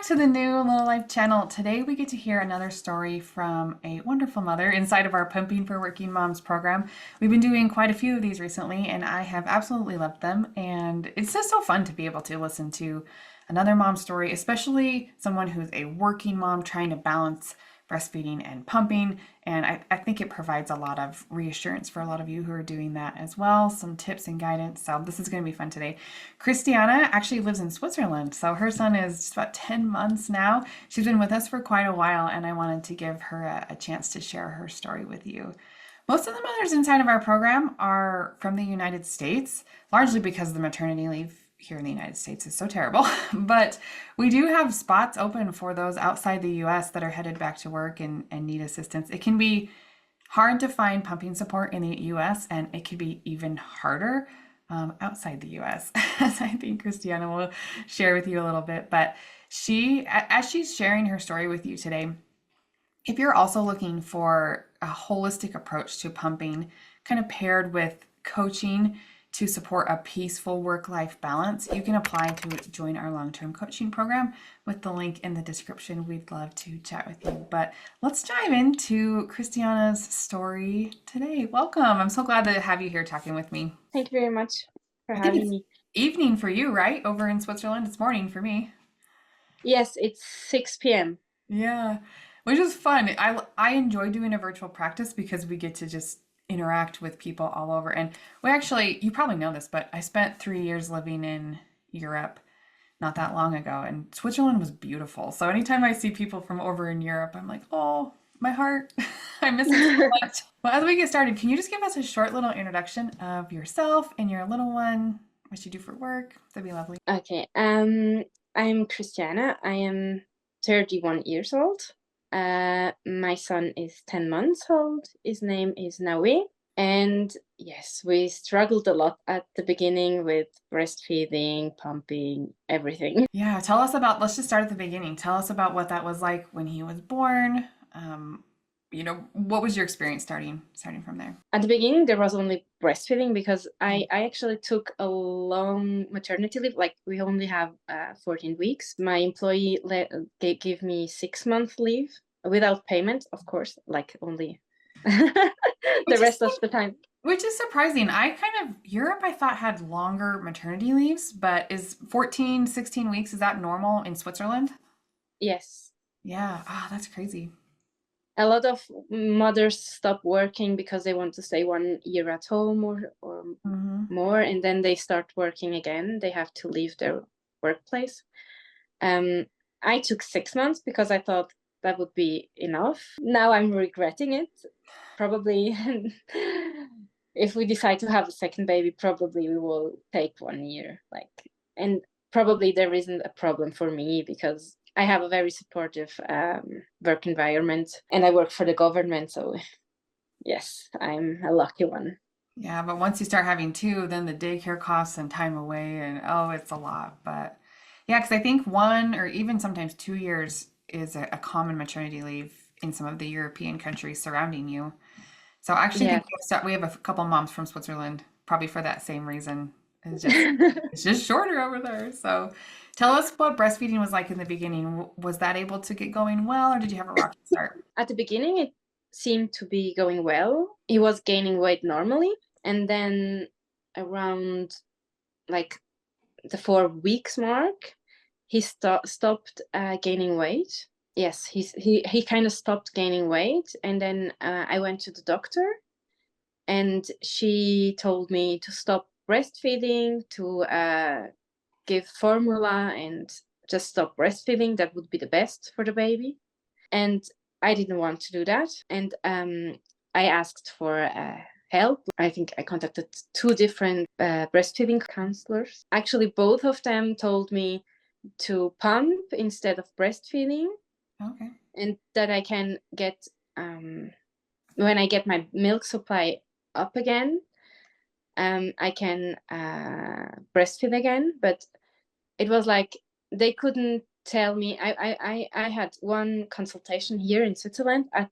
to the new Little Life channel. Today we get to hear another story from a wonderful mother inside of our Pumping for Working Moms program. We've been doing quite a few of these recently and I have absolutely loved them. And it's just so fun to be able to listen to another mom story, especially someone who's a working mom trying to balance breastfeeding and pumping. And I think it provides a lot of reassurance for a lot of you who are doing that as well, some tips and guidance. So this is going to be fun today. Christiana actually lives in Switzerland. So her son is just about 10 months now. She's been with us for quite a while, and I wanted to give her a chance to share her story with you. Most of the mothers inside of our program are from the United States, largely because the maternity leave here in the United States is so terrible. But we do have spots open for those outside the US that are headed back to work and need assistance. It can be hard to find pumping support in the US, and it could be even harder outside the US, as I think Christiana will share with you a little bit. But as she's sharing her story with you today, if you're also looking for a holistic approach to pumping, kind of paired with coaching to support a peaceful work-life balance, you can apply to join our long-term coaching program with the link in the description. We'd love to chat with you. But let's dive into Christiana's story today. Welcome. I'm so glad to have you here talking with me. Thank you very much for I think having it's me. evening for you, right? Over in Switzerland. It's morning for me. Yes, it's 6 p.m. Yeah, which is fun. I enjoy doing a virtual practice because we get to just interact with people all over. And we actually, you probably know this, but I spent 3 years living in Europe not that long ago, and Switzerland was beautiful. So anytime I see people from over in Europe, I'm like, oh, my heart, I miss it so much. Well, as we get started, can you just give us a short little introduction of yourself and your little one, what you do for work? That'd be lovely. Okay, I'm Christiana. I am 31 years old. My son is 10 months old. His name is Nawe. And yes, we struggled a lot at the beginning with breastfeeding, pumping, everything. Yeah, let's just start at the beginning. Tell us about what that was like when he was born. Um, what was your experience starting from there? At the beginning, there was only breastfeeding because I actually took a long maternity leave. Like we only have 14 weeks. My employee gave me 6 month leave without payment, of course, like only the Which is rest of the time. which is surprising. Europe I thought had longer maternity leaves, but is 14, 16 weeks, is that normal in Switzerland? Yes. Yeah. Ah, that's crazy. A lot of mothers stop working because they want to stay 1 year at home or Hmm. more, and then they start working again. They have to leave their workplace. I took 6 months because I thought that would be enough. Now I'm regretting it. Probably if we decide to have a second baby, probably we will take 1 year. And probably there isn't a problem for me because I have a very supportive work environment and I work for the government. So yes, I'm a lucky one. Yeah, but once you start having two, then the daycare costs and time away, and oh, it's a lot. But yeah, because I think 1 or even sometimes 2 years is a common maternity leave in some of the European countries surrounding you. So I actually Yeah. think we have a couple moms from Switzerland, probably for that same reason. It's just shorter over there. So tell us what breastfeeding was like in the beginning. Was that able to get going well, or did you have a rocky start? At the beginning, it seemed to be going well. He was gaining weight normally. And then around like the 4 weeks mark, he stopped gaining weight. Yes, he kind of stopped gaining weight. And then I went to the doctor and she told me to stop breastfeeding, to give formula and just stop breastfeeding. That would be the best for the baby. And I didn't want to do that. And I asked for help. I think I contacted 2 different breastfeeding counselors. Actually, both of them told me to pump instead of breastfeeding, Okay. and that I can get, when I get my milk supply up again, I can breastfeed again. But it was like they couldn't tell me. I had one consultation here in Switzerland at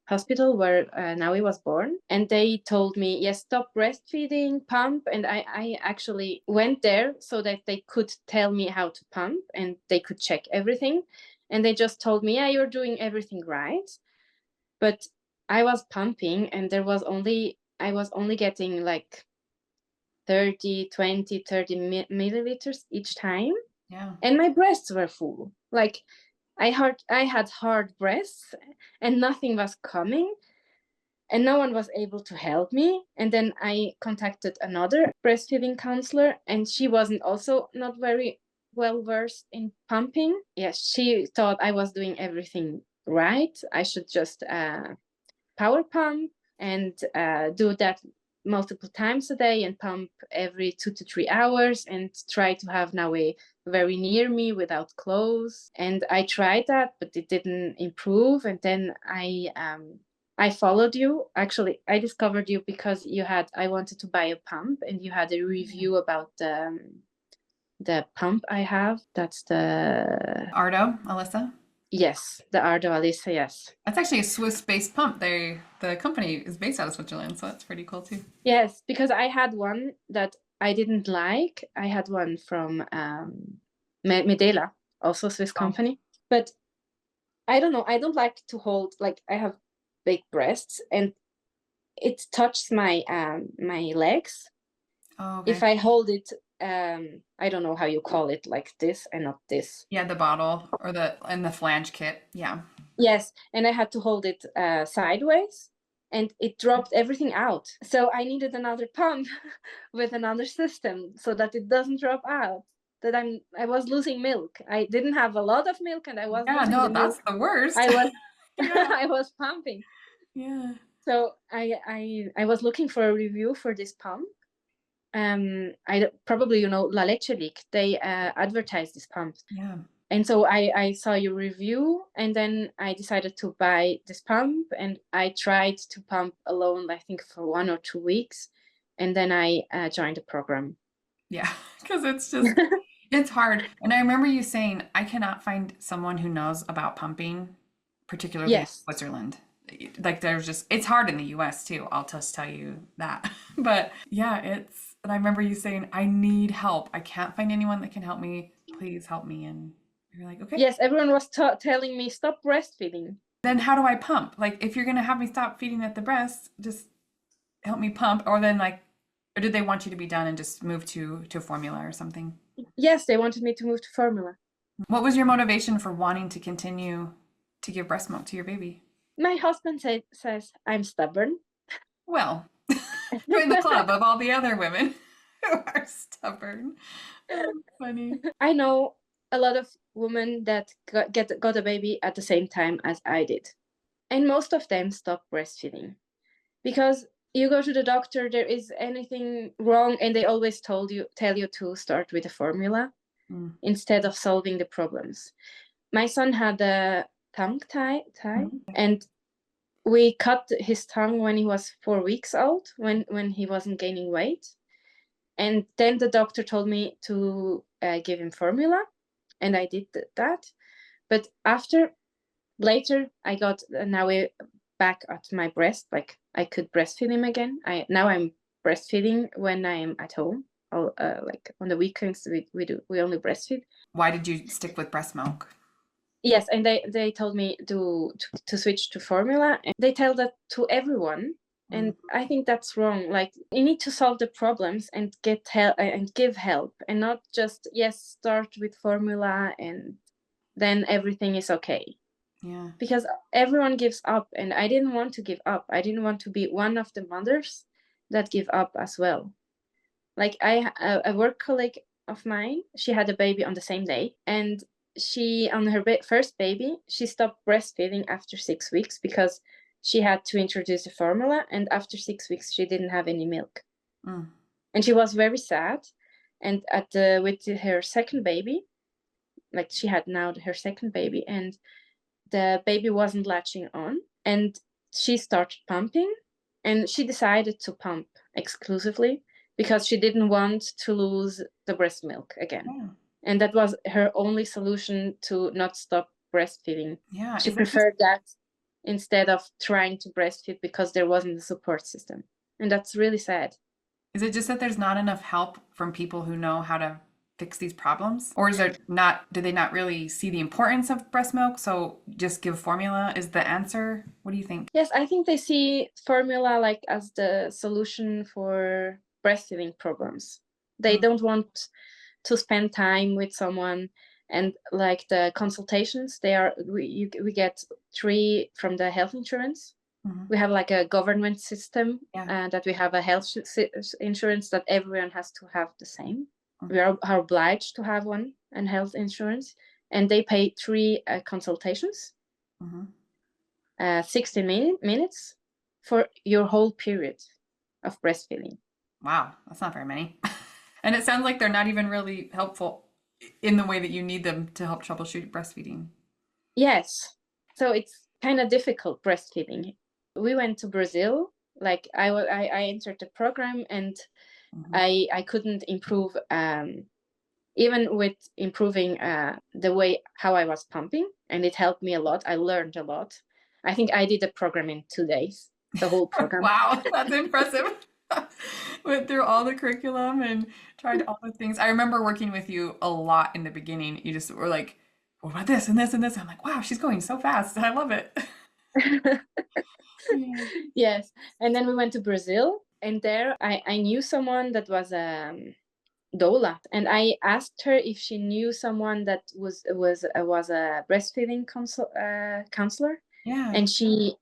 hospital where Naui was born, and they told me, yes, stop breastfeeding, pump. And I actually went there so that they could tell me how to pump and they could check everything. And they just told me, yeah, you're doing everything right. But I was pumping and I was only getting like 30 milliliters each time. Yeah. And my breasts were full. Like I had hard breasts and nothing was coming and no one was able to help me. And then I contacted another breastfeeding counselor and she wasn't also not very well versed in pumping. Yes, she thought I was doing everything right. I should just power pump and do that multiple times a day and pump every 2 to 3 hours and try to have Naue very near me without clothes. And I tried that, but it didn't improve. And then I followed you. Actually, I discovered you because I wanted to buy a pump and you had a review about the pump I have. That's the Ardo, Alyssa. Yes, the Ardo Alisa, yes. That's actually a Swiss-based pump. The company is based out of Switzerland, so that's pretty cool too. Yes, because I had one that I didn't like. I had one from Medela, also Swiss company. But I don't know. I don't like to hold, like I have big breasts and it touches my my legs. Oh, okay. If I hold it, I don't know how you call it, like this and not this. Yeah, the bottle or the flange kit. Yeah. Yes, and I had to hold it sideways and it dropped everything out. So I needed another pump with another system so that it doesn't drop out. That I was losing milk. I didn't have a lot of milk and I was Yeah, losing no, the milk. that's the worst. I was Yeah. I was pumping. Yeah. So I was looking for a review for this pump. I probably La Leche League. They advertise this pump. Yeah. And so I saw your review and then I decided to buy this pump and I tried to pump alone, I think for 1 or 2 weeks. And then I joined the program. Yeah, because it's hard. And I remember you saying, I cannot find someone who knows about pumping, particularly in Yes. Switzerland. Like it's hard in the US too. I'll just tell you that. But yeah, and I remember you saying, I need help. I can't find anyone that can help me. Please help me. And you're like, okay. Yes, everyone was telling me stop breastfeeding. Then how do I pump? Like, if you're going to have me stop feeding at the breast, just help me pump. Or then or did they want you to be done and just move to formula or something? Yes, they wanted me to move to formula. What was your motivation for wanting to continue to give breast milk to your baby? My husband says I'm stubborn. Well, join the club of all the other women who are stubborn. Oh, funny. I know a lot of women that got a baby at the same time as I did. And most of them stop breastfeeding because you go to the doctor, there is anything wrong, and they always tell you to start with a formula instead of solving the problems. My son had a tongue tie, and we cut his tongue when he was 4 weeks old, when he wasn't gaining weight. And then the doctor told me to give him formula, and I did that. But later, I got now back at my breast, like I could breastfeed him again. Now I'm breastfeeding when I'm at home. Like on the weekends, we only breastfeed. Why did you stick with breast milk? Yes, and they told me to switch to formula. And they tell that to everyone, and I think that's wrong. Like you need to solve the problems and get help and give help, and not just start with formula and then everything is okay. Yeah. Because everyone gives up and I didn't want to give up. I didn't want to be one of the mothers that give up as well. Like a work colleague of mine, she had a baby on the same day, and she on her first baby, she stopped breastfeeding after 6 weeks because she had to introduce a formula, and after 6 weeks she didn't have any milk. And she was very sad. And with her second baby, like she had now her second baby, and the baby wasn't latching on, and she started pumping, and she decided to pump exclusively because she didn't want to lose the breast milk again. Yeah. And that was her only solution to not stop breastfeeding. Yeah. She preferred that instead of trying to breastfeed because there wasn't a support system. And that's really sad. Is it just that there's not enough help from people who know how to fix these problems? Or is there not, do they not really see the importance of breast milk? So just give formula is the answer? What do you think? Yes, I think they see formula like as the solution for breastfeeding programs. They don't want to spend time with someone, and like the consultations, we get 3 from the health insurance. Mm-hmm. We have like a government system, Yeah. that we have a health insurance that everyone has to have the same. Mm-hmm. We are obliged to have one and health insurance, and they pay 3 consultations, Mm-hmm. 60 minutes for your whole period of breastfeeding. Wow, that's not very many. And it sounds like they're not even really helpful in the way that you need them to help troubleshoot breastfeeding. Yes, so it's kind of difficult breastfeeding. We went to Brazil. Like I entered the program, and Mm-hmm. I couldn't improve, even with improving the way how I was pumping, and it helped me a lot. I learned a lot. I think I did the program in 2 days, the whole program. Wow, that's impressive. Went through all the curriculum and tried all the things. I remember working with you a lot in the beginning. You just were like, what about this and this and this? I'm like, wow, she's going so fast. I love it. Yeah. Yes, and then we went to Brazil, and there I knew someone that was doula, and I asked her if she knew someone that was a breastfeeding counselor, Yeah. and she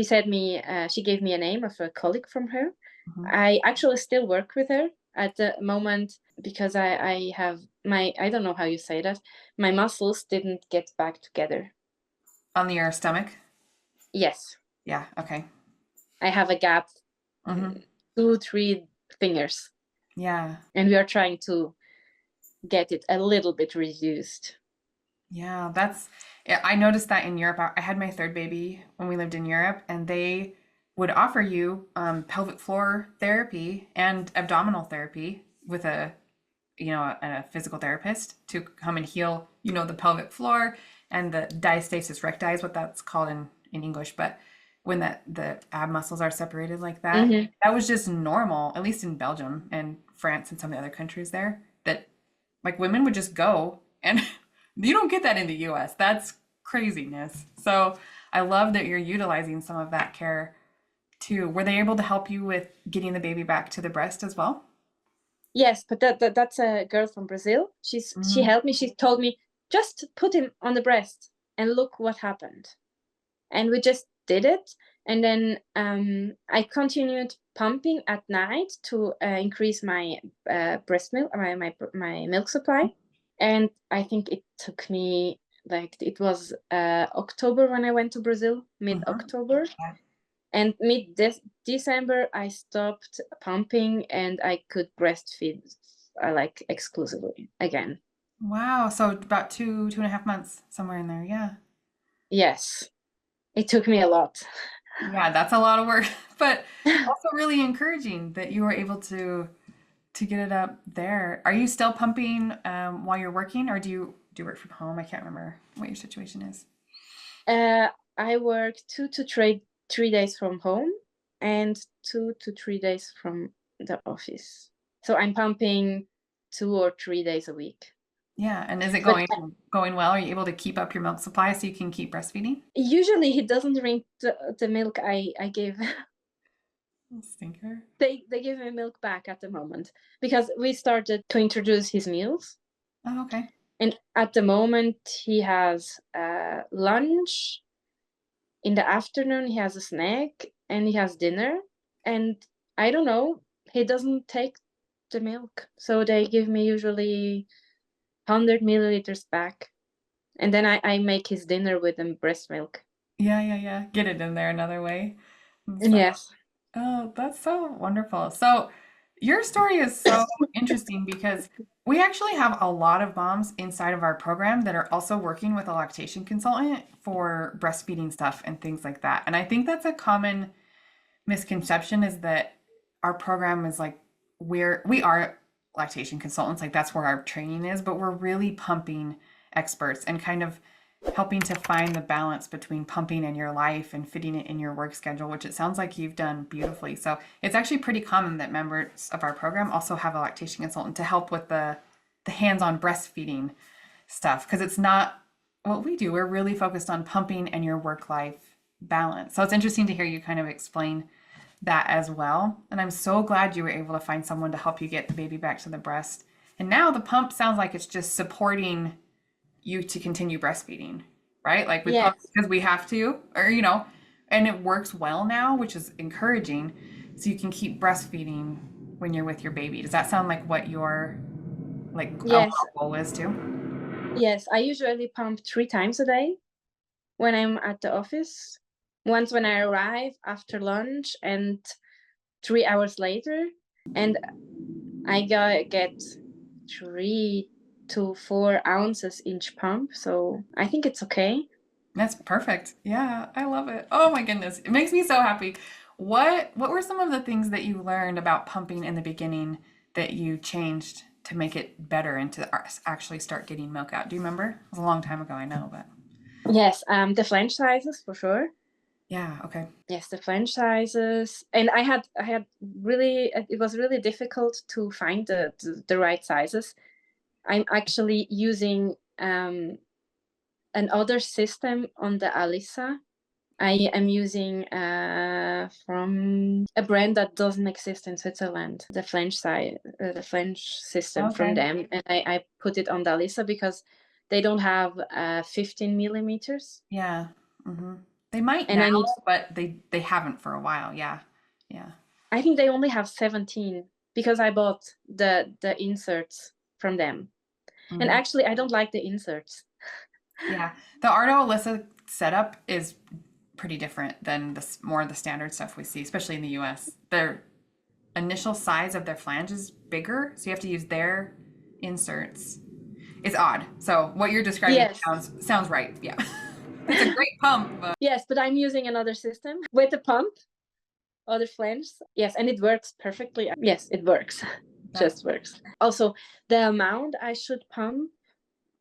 said me, she gave me a name of a colleague from her. Mhm. I actually still work with her at the moment because I have my, I don't know how you say that, my muscles didn't get back together. On your stomach? Yes, Yeah. Okay. I have a gap, Hmm. 2 3 fingers, Yeah. and we are trying to get it a little bit reduced. Yeah. Yeah, I noticed that in Europe. I had my third baby when we lived in Europe, and they would offer you pelvic floor therapy and abdominal therapy with a physical therapist to come and heal, the pelvic floor and the diastasis recti is what that's called in English. But when the ab muscles are separated like that, Mm-hmm. that was just normal, at least in Belgium and France and some of the other countries there, that like women would just go and you don't get that in the US. That's craziness. So I love that you're utilizing some of that care too. Were they able to help you with getting the baby back to the breast as well? Yes, but that's a girl from Brazil. She Mm-hmm. helped me. She told me, just put him on the breast and look what happened. And we just did it. And then I continued pumping at night to increase my breast milk, my milk supply. And I think it took me, like, it was October when I went to Brazil, Mm-hmm. mid-October. Yeah. And December, I stopped pumping and I could breastfeed like exclusively again. Wow. So about 2.5 months, somewhere in there. Yeah. Yes, it took me a lot. Yeah, that's a lot of work, but also really encouraging that you were able to get it up there. Are you still pumping while you're working, or do you work from home? I can't remember what your situation is. Uh, I work 2 to 3 days from home and 2 to 3 days from the office. So I'm pumping 2 or 3 days a week. Yeah, and is it But going well? Are you able to keep up your milk supply so you can keep breastfeeding? usually he doesn't drink the milk I give. Stinker. They give me milk back at the moment because we started to introduce his meals. Oh, okay. And at the moment, he has lunch. In the afternoon, he has a snack and he has dinner. And I don't know, he doesn't take the milk. So they give me usually 100 milliliters back. And then I make his dinner with the breast milk. Yeah, yeah, yeah. Get it in there another way. So Yes. oh, that's so wonderful. So, your story is so interesting because we actually have a lot of moms inside of our program that are also working with a lactation consultant for breastfeeding stuff and things like that. And I think that's a common misconception is that our program is like we are lactation consultants, like that's where our training is, but we're really pumping experts and kind of helping to find the balance between pumping in your life and fitting it in your work schedule, which it sounds like you've done beautifully. So it's actually pretty common that members of our program also have a lactation consultant to help with the hands-on breastfeeding stuff, because it's not what we do. We're really focused on pumping and your work-life balance. So it's interesting to hear you kind of explain that as well. And I'm so glad you were able to find someone to help you get the baby back to the breast. And now the pump sounds like it's just supporting you to continue breastfeeding, right? Like we pump Yes. because we have to, or and it works well now, which is encouraging. So you can keep breastfeeding when you're with your baby. Does that sound like what your like Yes. overall goal is too? Yes. I usually pump 3 times a day when I'm at the office. Once when I arrive after lunch and 3 hours later. And I get 3 to 4 ounces each pump. So I think it's okay. That's perfect. Yeah, I love it. Oh my goodness. It makes me so happy. What were some of the things that you learned about pumping in the beginning that you changed to make it better and to actually start getting milk out? Do you remember? It was a long time ago, I know, but Yes, the flange sizes for sure. yeah, okay. Yes, the flange sizes, and I had really it was really difficult to find the right sizes. I'm actually using another system on the Alisa. I am using from a brand that doesn't exist in Switzerland, the flange system from Okay. them, and I put it on the Alisa because they don't have 15 millimeters, Yeah. Hmm. They might and now, I need. but they haven't for a while. Yeah. Yeah. I think they only have 17 because I bought the inserts from them, and Hmm. actually I don't like the inserts. Yeah. The Ardo Alyssa setup is pretty different than more of the standard stuff we see, especially in the US. Their initial size of their flange is bigger, so you have to use their inserts. It's odd. So what you're describing Yes, sounds right. Yeah. It's a great pump, but yes, but I'm using another system with the pump, other flanges. Yes, and it works perfectly. Yes, it works. that's Just works. Also, the amount I should pump,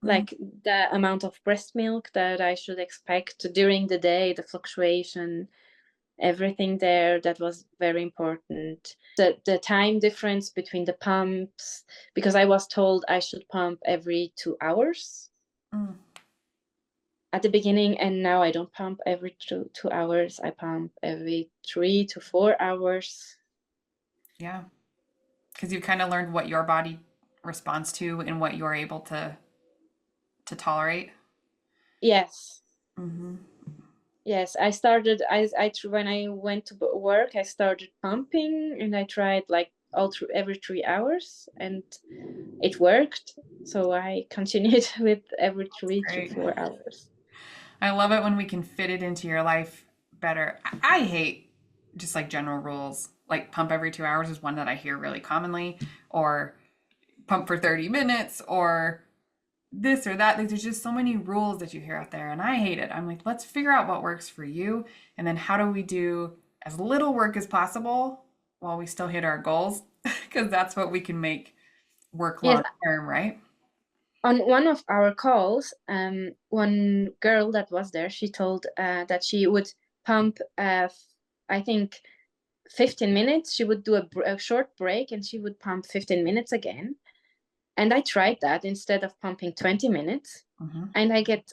mm, like the amount of breast milk that I should expect during the day, the fluctuation, everything there, that was very important. The time difference between the pumps, because I was told I should pump every 2 hours mm, at the beginning, and now I don't pump every 2 hours. I pump every 3 to 4 hours. yeah, because you've kind of learned what your body responds to and what you're able to tolerate. Yes. Hmm. Yes, I started. When I went to work, I started pumping, and I tried like all through every 3 hours, and it worked. So I continued with every three to Great. four hours. I love it when we can fit it into your life better. I hate just like general rules. Like pump every 2 hours is one that I hear really commonly, or pump for 30 minutes, or this or that. Like, there's just so many rules that you hear out there, and I hate it. I'm like, let's figure out what works for you, and then how do we do as little work as possible while we still hit our goals? Because that's what we can make work Yes, long term, right? on one of our calls, one girl that was there, she told that she would pump, I think, 15 minutes. She would do a short break and she would pump 15 minutes again. And I tried that instead of pumping 20 minutes. Hmm. And I get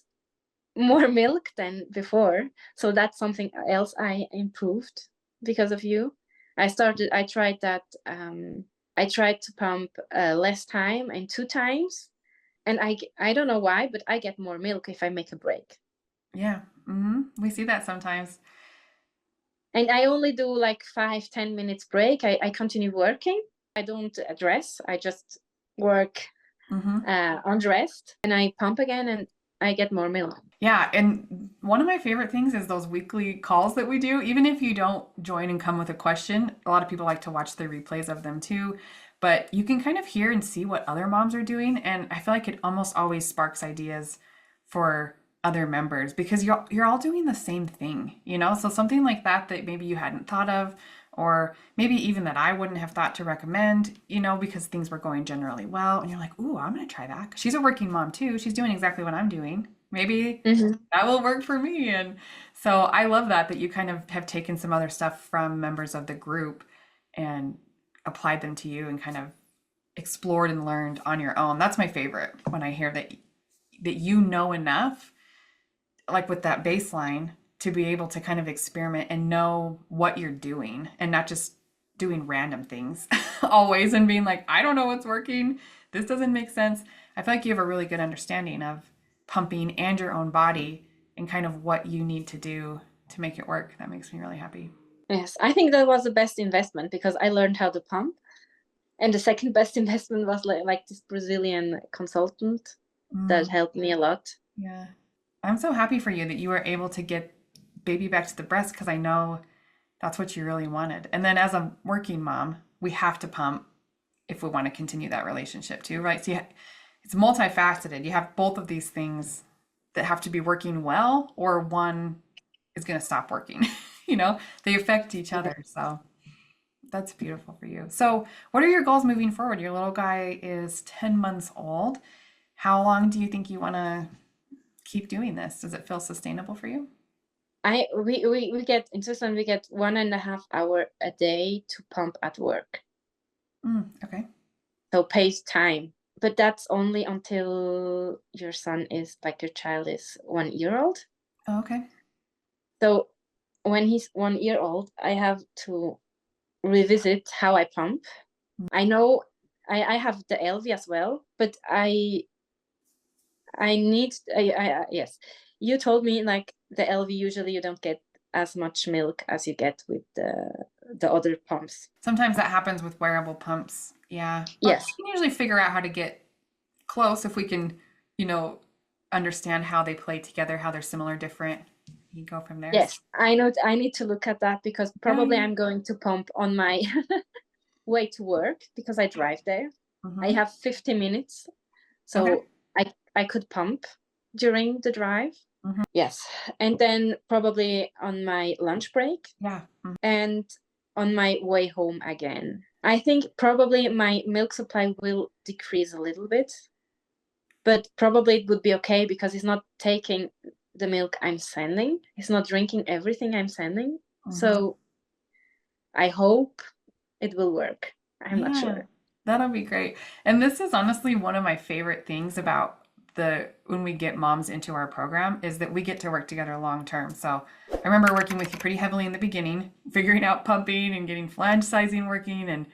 more milk than before. So that's something else I improved because of you. I tried that. I tried to pump less time and 2 times, and I don't know why, but I get more milk if I make a break. Yeah. Hmm. We see that sometimes. And I only do like 5-10 minutes break. I continue working. I don't dress. I just work Hmm. undressed, and I pump again, and I get more milk. Yeah, and one of my favorite things is those weekly calls that we do. Even if you don't join and come with a question, a lot of people like to watch the replays of them too. But you can kind of hear and see what other moms are doing, and I feel like it almost always sparks ideas for other members because you're all doing the same thing, you know? So something like that that maybe you hadn't thought of, or maybe even that I wouldn't have thought to recommend, because things were going generally well. And you're like, ooh, I'm going to try that. She's a working mom too. She's doing exactly what I'm doing. Maybe Hmm. that will work for me. And so I love that you kind of have taken some other stuff from members of the group and applied them to you and kind of explored and learned on your own. That's my favorite when I hear that you know enough, like with that baseline, to be able to kind of experiment and know what you're doing and not just doing random things always and being like, I don't know what's working. This doesn't make sense. I feel like you have a really good understanding of pumping and your own body and kind of what you need to do to make it work. That makes me really happy. Yes, I think that was the best investment because I learned how to pump. And the second best investment was like this Brazilian consultant that Mm, helped me a lot. yeah. I'm so happy for you that you were able to get baby back to the breast because I know that's what you really wanted. And then as a working mom, we have to pump if we want to continue that relationship too, right? So it's multifaceted. You have both of these things that have to be working well, or one is going to stop working. They affect each Yeah. other. So that's beautiful for you. So, what are your goals moving forward? Your little guy is 10 months old. How long do you think you want to keep doing this? Does it feel sustainable for you? We get in Switzerland we get 1.5 hour a day to pump at work. Okay. So pays time. But that's only until your child is 1 year old. Oh, okay. So when he's 1 year old, I have to revisit how I pump. I know I have the LV as well, but I need yes. You told me like the LV usually you don't get as much milk as you get with the other pumps. Sometimes that happens with wearable pumps. Yeah. But Yes. we can usually figure out how to get close if we can, you know, understand how they play together, how they're similar, different. You go from there. Yes, I know. I need to look at that because Yeah, probably I'm going to pump on my way to work because I drive there. I Mm-hmm. have 50 minutes, Okay. so I could pump during the drive. Mm-hmm. Yes, and then probably on my lunch break Yeah. Mm-hmm. and on my way home again. I think probably my milk supply will decrease a little bit, but probably it would be okay because he's not taking the milk I'm sending. He's not drinking everything I'm sending. Mm-hmm. So I hope it will work. I'm not Yeah, sure. that'll be great. And this is honestly one of my favorite things about the when we get moms into our program is that we get to work together long term. So I remember working with you pretty heavily in the beginning, figuring out pumping and getting flange sizing working and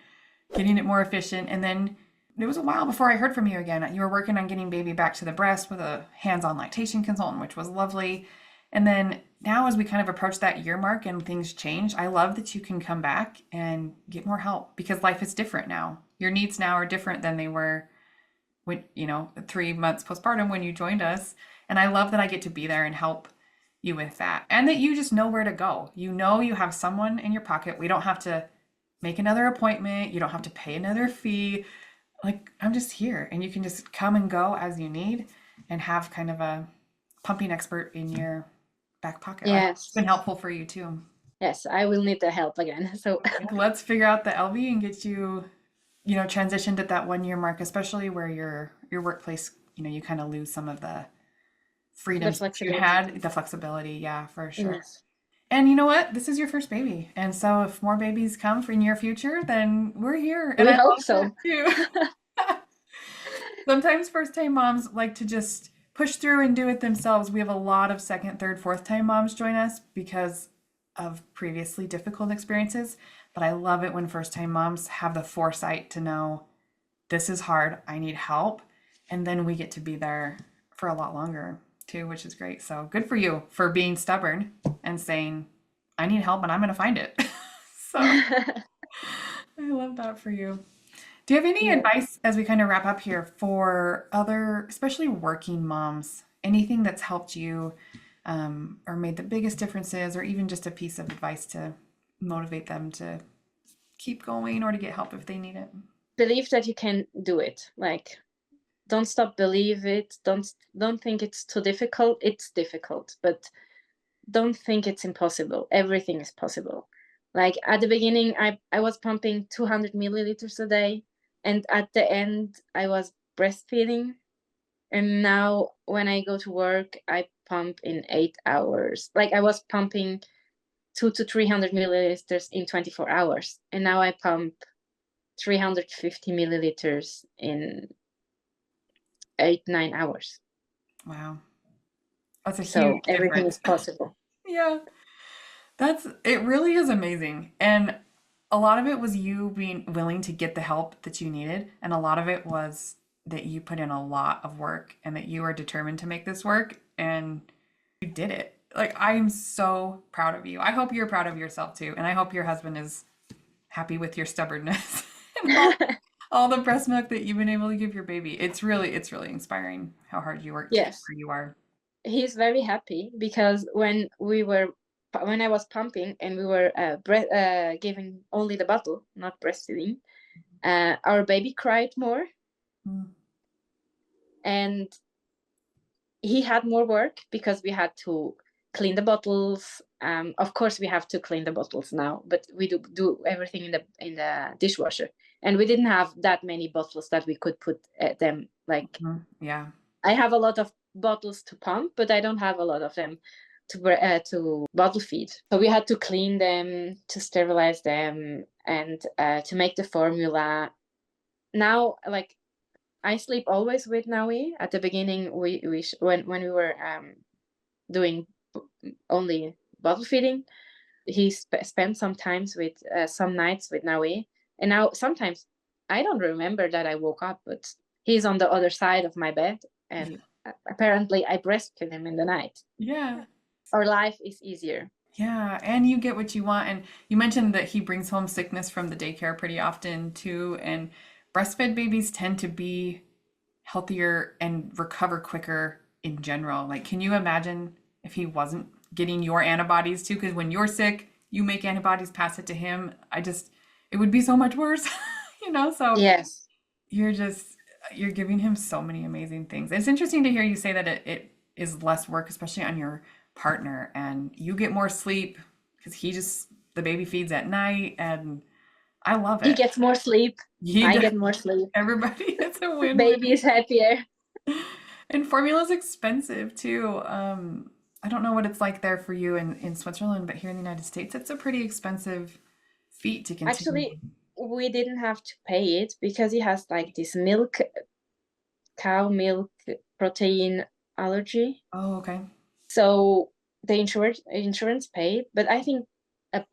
getting it more efficient. And then it was a while before I heard from you again. You were working on getting baby back to the breast with a hands-on lactation consultant, which was lovely. And then now, as we kind of approach that year mark and things change, I love that you can come back and get more help because life is different now. Your needs now are different than they were when, 3 months postpartum when you joined us. And I love that I get to be there and help you with that. And that you just know where to go. You know, you have someone in your pocket. We don't have to make another appointment. You don't have to pay another fee. Like, I'm just here and you can just come and go as you need and have kind of a pumping expert in your back pocket. I hope it's Yes. been helpful for you too. Yes, I will need the help again. So Let's figure out the LV and get you, transitioned at that 1 year mark, especially where your workplace, you kind of lose some of the the freedoms that you flexibility. had, the flexibility, yeah, for sure. Yes. And you know what? This is your first baby. And so if more babies come for near future, then we're here. And We I hope love that so. too. Sometimes first time moms like to just push through and do it themselves. We have a lot of second, third, fourth time moms join us because of previously difficult experiences. But I love it when first time moms have the foresight to know this is hard, I need help. And then we get to be there for a lot longer too, which is great. So good for you for being stubborn and saying, I need help and I'm going to find it. So I love that for you. Do you have any Yeah. advice as we kind of wrap up here for other, especially working moms? Anything that's helped you or made the biggest differences, or even just a piece of advice to motivate them to keep going or to get help if they need it? Believe that you can do it. Like don't stop believe it. Don't think it's too difficult. It's difficult, but don't think it's impossible. Everything is possible. Like at the beginning, I was pumping 200 milliliters a day, and at the end, I was breastfeeding. And now when I go to work, I pump in 8 hours. Like I was pumping 200 to 300 milliliters in 24 hours, and now I pump 350 milliliters in 8 9 hours. Wow. That's a So huge everything is difference. possible. Yeah. It really is amazing. And a lot of it was you being willing to get the help that you needed. And a lot of it was that you put in a lot of work and that you are determined to make this work and you did it. Like, I'm so proud of you. I hope you're proud of yourself too. And I hope your husband is happy with your stubbornness and all the breast milk that you've been able to give your baby. It's really inspiring how hard you work to get Yes, where you are. he's very happy because when I was pumping and we were giving only the bottle, not breastfeeding, our baby cried more, Mm. and he had more work because we had to clean the bottles. Of course, we have to clean the bottles now, but we do everything in the dishwasher, and we didn't have that many bottles that we could put them. Like Yeah. I have a lot of bottles to pump, but I don't have a lot of them to bottle feed. So we had to clean them, to sterilize them, and to make the formula. Now, like I sleep always with Naui. At the beginning, when we were doing only bottle feeding, he spent some times with some nights with Naui, and now sometimes I don't remember that I woke up, but he's on the other side of my bed, and apparently I breastfeed him in the night. Yeah. Our life is easier. Yeah, and you get what you want. And you mentioned that he brings home sickness from the daycare pretty often too. And breastfed babies tend to be healthier and recover quicker in general. Like, can you imagine if he wasn't getting your antibodies too? Because when you're sick, you make antibodies, pass it to him. It would be so much worse, you know? So Yes. you're just, you're giving him so many amazing things. It's interesting to hear you say that it is less work, especially on your partner, and you get more sleep because the baby feeds at night, and I love He it. gets more sleep. He I does, get more sleep. everybody, it's a win-win. Baby is happier. And formula's expensive too. I don't know what it's like there for you in Switzerland, but here in the United States, it's a pretty expensive feat to continue. Actually, we didn't have to pay it because he has like this cow milk protein allergy. Oh, okay. So the insurance paid, but I think a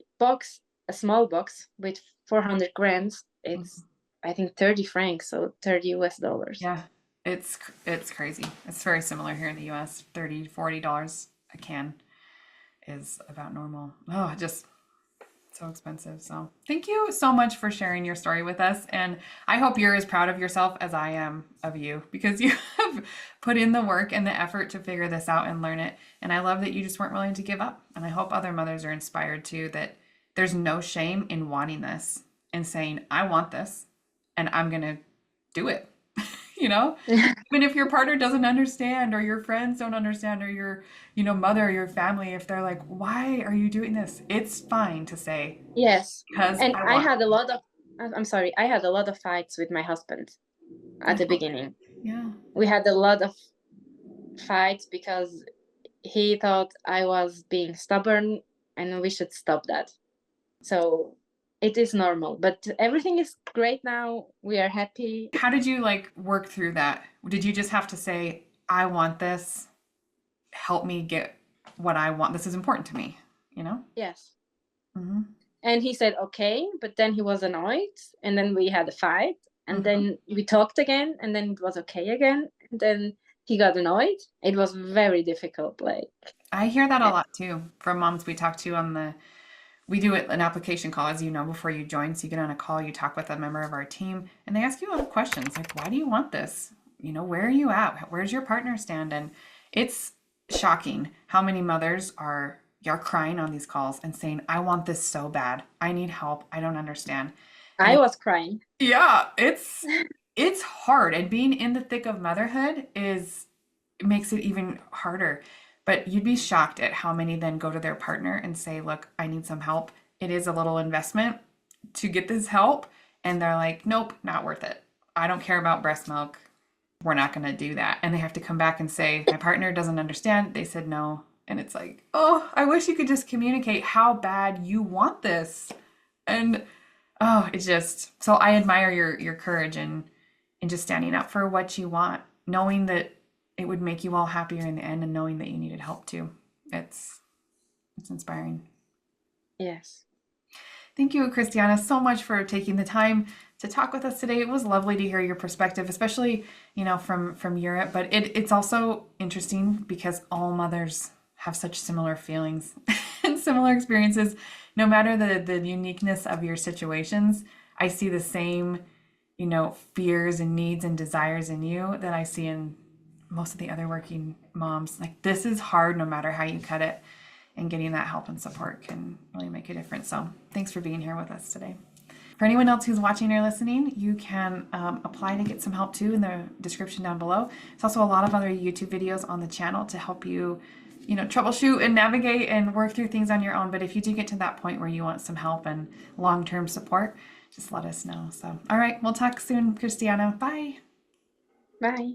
a small box with 400 grams, it's Mhm. I think 30 francs, so 30 US dollars. Yeah, it's crazy. It's very similar here in the US. $30 to $40 a can is about normal. Oh, just so expensive. So thank you so much for sharing your story with us. And I hope you're as proud of yourself as I am of you because you have put in the work and the effort to figure this out and learn it. And I love that you just weren't willing to give up. And I hope other mothers are inspired too that there's no shame in wanting this and saying, I want this and I'm going to do it. You know, even if your partner doesn't understand or your friends don't understand or your, mother or your family, if they're like, why are you doing this? It's fine to say, Yes. because And I want. I'm sorry, I had a lot of fights with my husband at the beginning. Yeah. We had a lot of fights because he thought I was being stubborn and we should stop that. So it is normal, but everything is great now. We are happy. How did you like work through that? Did you just have to say, I want this, help me get what I want? This is important to me, you know? Yes. Hmm. And he said, okay, but then he was annoyed. And then we had a fight. And Hmm. then we talked again. And then it was okay again. And then he got annoyed. It was very difficult. Like, I hear that a lot too from moms we talk to we do an application call, as you know, before you join. So you get on a call, you talk with a member of our team, and they ask you a lot of questions like, why do you want this? Where are you at? Where's your partner stand? And it's shocking how many mothers are crying on these calls and saying, I want this so bad. I need help. I don't understand. I And was crying. yeah, it's hard. And being in the thick of motherhood it makes it even harder. But you'd be shocked at how many then go to their partner and say, look, I need some help. it is a little investment to get this help. And they're like, nope, not worth it. I don't care about breast milk. We're not going to do that. And they have to come back and say, my partner doesn't understand. They said no. And it's like, oh, I wish you could just communicate how bad you want this. And oh, it's just, so I admire your courage and just standing up for what you want, knowing that it would make you all happier in the end and knowing that you needed help too. It's inspiring. Yes. Thank you, Christiana, so much for taking the time to talk with us today. It was lovely to hear your perspective, especially, from Europe, but it's also interesting because all mothers have such similar feelings and similar experiences. No matter the uniqueness of your situations, I see the same, fears and needs and desires in you that I see in most of the other working moms. Like, this is hard no matter how you cut it, and getting that help and support can really make a difference. So thanks for being here with us today. For anyone else who's watching or listening, you can apply to get some help too in the description down below. There's also a lot of other YouTube videos on the channel to help you, troubleshoot and navigate and work through things on your own. But if you do get to that point where you want some help and long-term support, just let us know. So, all right, we'll talk soon, Christiana. Bye. Bye.